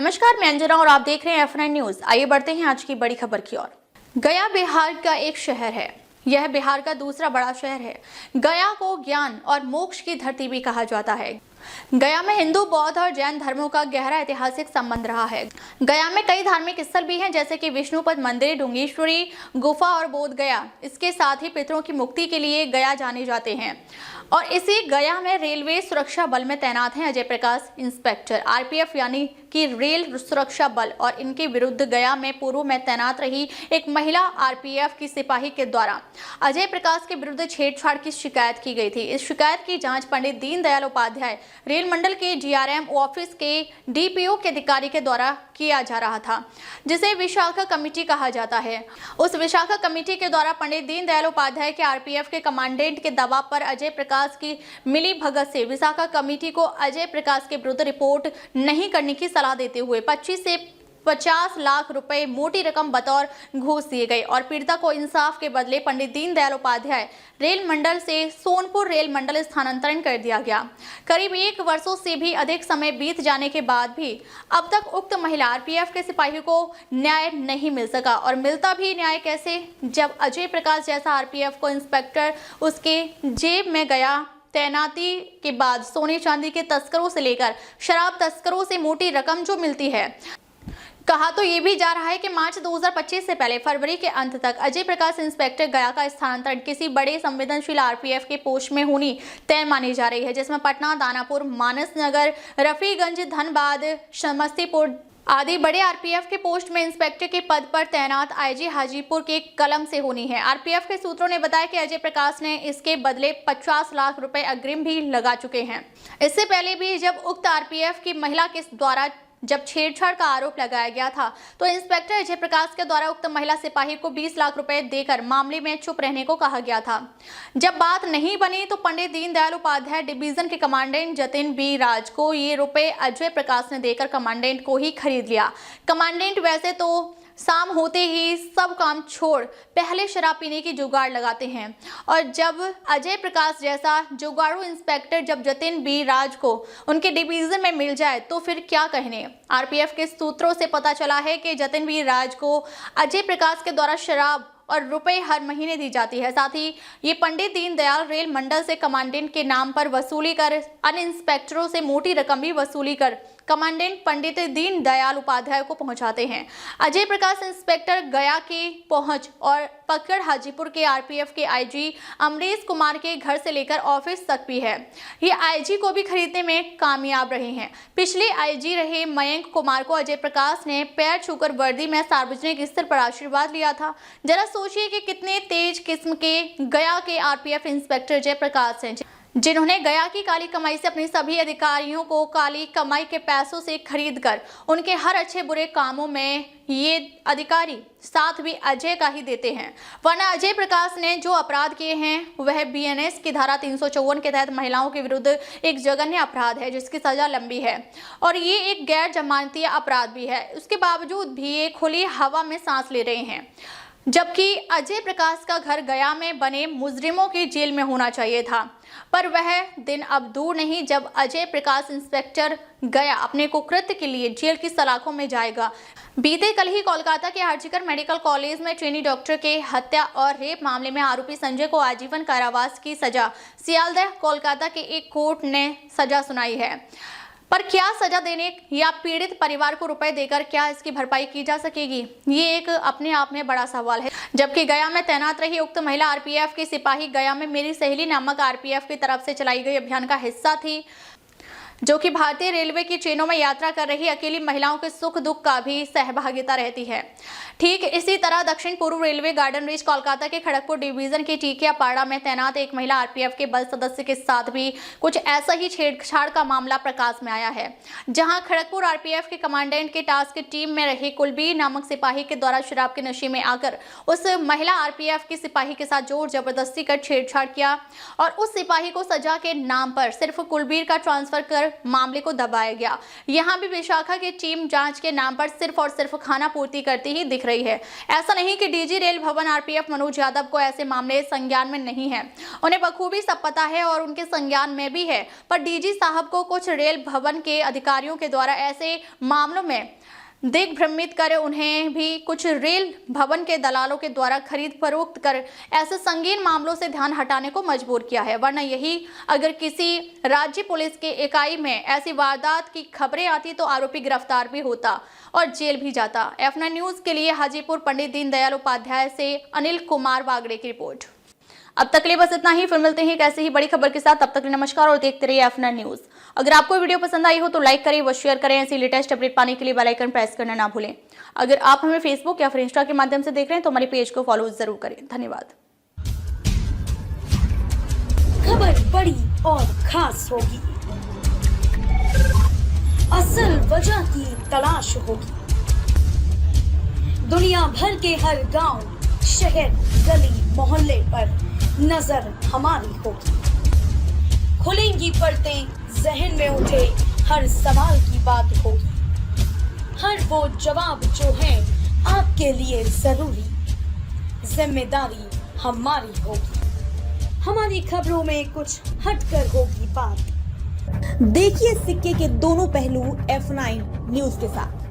नमस्कार, मैं अंजना और आप देख रहे हैं F9 न्यूज। आइए बढ़ते हैं आज की बड़ी खबर की ओर। गया बिहार का एक शहर है। यह बिहार का दूसरा बड़ा शहर है। गया को ज्ञान और मोक्ष की धरती भी कहा जाता है। गया में हिंदू, बौद्ध और जैन धर्मों का गहरा ऐतिहासिक संबंध रहा है। गया में कई धार्मिक स्थल भी हैं, जैसे कि विष्णुपद मंदिर, डुंगेश्वरी गुफा और बोध गया। इसके साथ ही पितरों की मुक्ति के लिए गया जाने जाते हैं। और इसी गया में रेलवे सुरक्षा बल में तैनात हैं अजय प्रकाश इंस्पेक्टर। आरपीएफ यानी कि रेल सुरक्षा बल और इनके विरुद्ध गया में पूर्व में तैनात रही एक महिला आरपीएफ की सिपाही के द्वारा अजय प्रकाश के विरुद्ध छेड़छाड़ की शिकायत की गई थी। इस शिकायत की जांच पंडित दीनदयाल उपाध्याय रेल मंडल के डीआरएम ऑफिस के डीपीओ के अधिकारी के द्वारा किया जा रहा था, जिसे विशाखा कमेटी कहा जाता है। उस विशाखा कमेटी के द्वारा पंडित दीनदयाल उपाध्याय के आरपीएफ के कमांडेंट के दबाव पर अजय प्रकाश की मिली भगत से विशाखा कमेटी को अजय प्रकाश के विरुद्ध रिपोर्ट नहीं करने की सलाह देते हुए 25 से 50 लाख रुपए मोटी रकम बतौर घूस दिए गए और पीड़िता को इंसाफ के बदले पंडित दीनदयाल उपाध्याय रेल मंडल से सोनपुर रेल मंडल स्थानांतरण कर दिया गया। करीब 1 वर्षों से भी अधिक समय बीत जाने के बाद भी अब तक उक्त महिला आरपीएफ के सिपाही को न्याय नहीं मिल सका। और मिलता भी न्याय कैसे, जब अजय प्रकाश जैसा आरपीएफ को इंस्पेक्टर उसके जेब में गया। तैनाती के बाद सोने चांदी के तस्करों से लेकर शराब तस्करों से मोटी रकम जो मिलती है। कहा तो ये भी जा रहा है कि मार्च 2025 से पहले फरवरी के अंत तक अजय प्रकाश इंस्पेक्टर गया का स्थानांतरण किसी बड़े संवेदनशील आरपीएफ के पोस्ट में होनी तय मानी जा रही है, जिसमें पटना, दानापुर, मानस नगर, रफीगंज, धनबाद, समस्तीपुर आदि बड़े आरपीएफ के पोस्ट में इंस्पेक्टर के पद पर तैनात आईजी हाजीपुर के कलम से होनी है। आरपीएफ के सूत्रों ने बताया कि अजय प्रकाश ने इसके बदले 50 लाख रुपए अग्रिम भी लगा चुके हैं। इससे पहले भी जब उक्त आरपीएफ की महिला के द्वारा जब छेड़छाड़ का आरोप लगाया गया था, तो इंस्पेक्टर अजय प्रकाश के द्वारा उक्त महिला सिपाही को 20 लाख रुपए देकर मामले में चुप रहने को कहा गया था। जब बात नहीं बनी तो पंडित दीनदयाल उपाध्याय डिवीजन के कमांडेंट जतिन बी राज को ये रुपए अजय प्रकाश ने देकर कमांडेंट को ही खरीद लिया। कमांडेंट वैसे तो शाम होते ही सब काम छोड़ पहले शराब पीने की जुगाड़ लगाते हैं, और जब अजय प्रकाश जैसा जुगाड़ू इंस्पेक्टर जब जतिन बी राज को उनके डिवीजन में मिल जाए तो फिर क्या कहने। आरपीएफ के सूत्रों से पता चला है कि जतिन बी राज को अजय प्रकाश के द्वारा शराब और रुपए हर महीने दी जाती है। साथ ही ये पंडित दीनदयाल रेल मंडल से कमांडेंट के नाम पर वसूली कर अन्य इंस्पेक्टरों से मोटी रकम भी वसूली कर कमांडेंट पंडित दीनदयाल उपाध्याय को पहुंचाते हैं। अजय प्रकाश इंस्पेक्टर गया की पहुंच और पकड़ हाजीपुर के आरपीएफ के आईजी अमरीश कुमार के घर से लेकर ऑफिस तक भी है। ये आईजी को भी खरीदने में कामयाब रहे हैं। पिछले आईजी रहे मयंक कुमार को अजय प्रकाश ने पैर छूकर वर्दी में सार्वजनिक स्तर पर आशीर्वाद लिया था। जरा सोचिए कि कितने तेज किस्म के गया के आरपीएफ इंस्पेक्टर अजय प्रकाश हैं, जिन्होंने गया की काली कमाई से अपने सभी अधिकारियों को काली कमाई के पैसों से खरीद कर उनके हर अच्छे बुरे कामों में ये अधिकारी साथ भी अजय का ही देते हैं। वरना अजय प्रकाश ने जो अपराध किए हैं वह बीएनएस की धारा 354 के तहत महिलाओं के विरुद्ध एक जघन्य अपराध है, जिसकी सजा लंबी है और ये एक गैर जमानती अपराध भी है। उसके बावजूद भी ये खुली हवा में सांस ले रहे हैं, जबकि अजय प्रकाश का घर गया में बने मुजरिमों की जेल में होना चाहिए था। पर वह दिन अब दूर नहीं जब अजय प्रकाश इंस्पेक्टर गया अपने कुकृत्य के लिए जेल की सलाखों में जाएगा। बीते कल ही कोलकाता के आरजीकर मेडिकल कॉलेज में ट्रेनी डॉक्टर के हत्या और रेप मामले में आरोपी संजय को आजीवन कारावास की सजा सियालदह कोलकाता के एक कोर्ट ने सजा सुनाई है। पर क्या सजा देने या पीड़ित परिवार को रुपए देकर क्या इसकी भरपाई की जा सकेगी, ये एक अपने आप में बड़ा सवाल है। जबकि गया में तैनात रही उक्त महिला आरपीएफ की सिपाही गया में मेरी सहेली नामक आरपीएफ की तरफ से चलाई गई अभियान का हिस्सा थी, जो कि भारतीय रेलवे की ट्रेनों में यात्रा कर रही अकेली महिलाओं के सुख दुख का भी सहभागिता रहती है। ठीक इसी तरह दक्षिण पूर्व रेलवे गार्डन रीच कोलकाता के खड़गपुर डिवीजन के टीकियापाड़ा में तैनात एक महिला आरपीएफ के बल सदस्य के साथ भी कुछ ऐसा ही छेड़छाड़ का मामला प्रकाश में आया है, जहां खड़गपुर आरपीएफ के कमांडेंट के टास्क टीम में रहे कुलबीर नामक सिपाही के द्वारा शराब के नशे में आकर उस महिला आरपीएफ की सिपाही के साथ जोर जबरदस्ती कर छेड़छाड़ किया और उस सिपाही को सजा के नाम पर सिर्फ कुलबीर का ट्रांसफर कर मामले को दबाया गया। यहां भी विशाखा की टीम जांच के नाम पर सिर्फ और सिर्फ खाना पूर्ति करती ही दिख दिख रही है। ऐसा नहीं कि डीजी रेल भवन आरपीएफ मनोज यादव को ऐसे मामले संज्ञान में नहीं है, उन्हें बखूबी सब पता है और उनके संज्ञान में भी है। पर डीजी साहब को कुछ रेल भवन के अधिकारियों के द्वारा ऐसे मामलों में दिग्भ्रमित कर उन्हें भी कुछ रेल भवन के दलालों के द्वारा खरीद फरोख्त कर ऐसे संगीन मामलों से ध्यान हटाने को मजबूर किया है। वरना यही अगर किसी राज्य पुलिस के इकाई में ऐसी वारदात की खबरें आती तो आरोपी गिरफ्तार भी होता और जेल भी जाता। F9 न्यूज के लिए हाजीपुर पंडित दीनदयाल उपाध्याय से अनिल कुमार वागड़े की रिपोर्ट। अब तक के लिए बस इतना ही, फिर मिलते हैं एक ऐसे ही बड़ी खबर के साथ। तब तक के लिए नमस्कार और देखते रहिए F9 न्यूज। अगर आपको वीडियो पसंद आई हो तो लाइक करें व शेयर करें। ऐसी लेटेस्ट अपडेट पाने के लिए बेल आइकन प्रेस करना ना भूलें। अगर आप हमें फेसबुक या फिर इंस्टा के माध्यम से देख रहे हैं तो हमारे पेज को फॉलो जरूर करें। धन्यवाद। खबर बड़ी और खास होगी, असल वजह की तलाश होगी, दुनिया भर के हर गांव, शहर, गली, मोहल्ले पर नजर हमारी होगी। खुलेंगी पर्दें, जहन में उठे हर सवाल की बात होगी, हर वो जवाब जो है आपके लिए जरूरी, जिम्मेदारी हमारी होगी। हमारी खबरों में कुछ हटकर होगी बात। देखिए सिक्के के दोनों पहलू F9 न्यूज के साथ।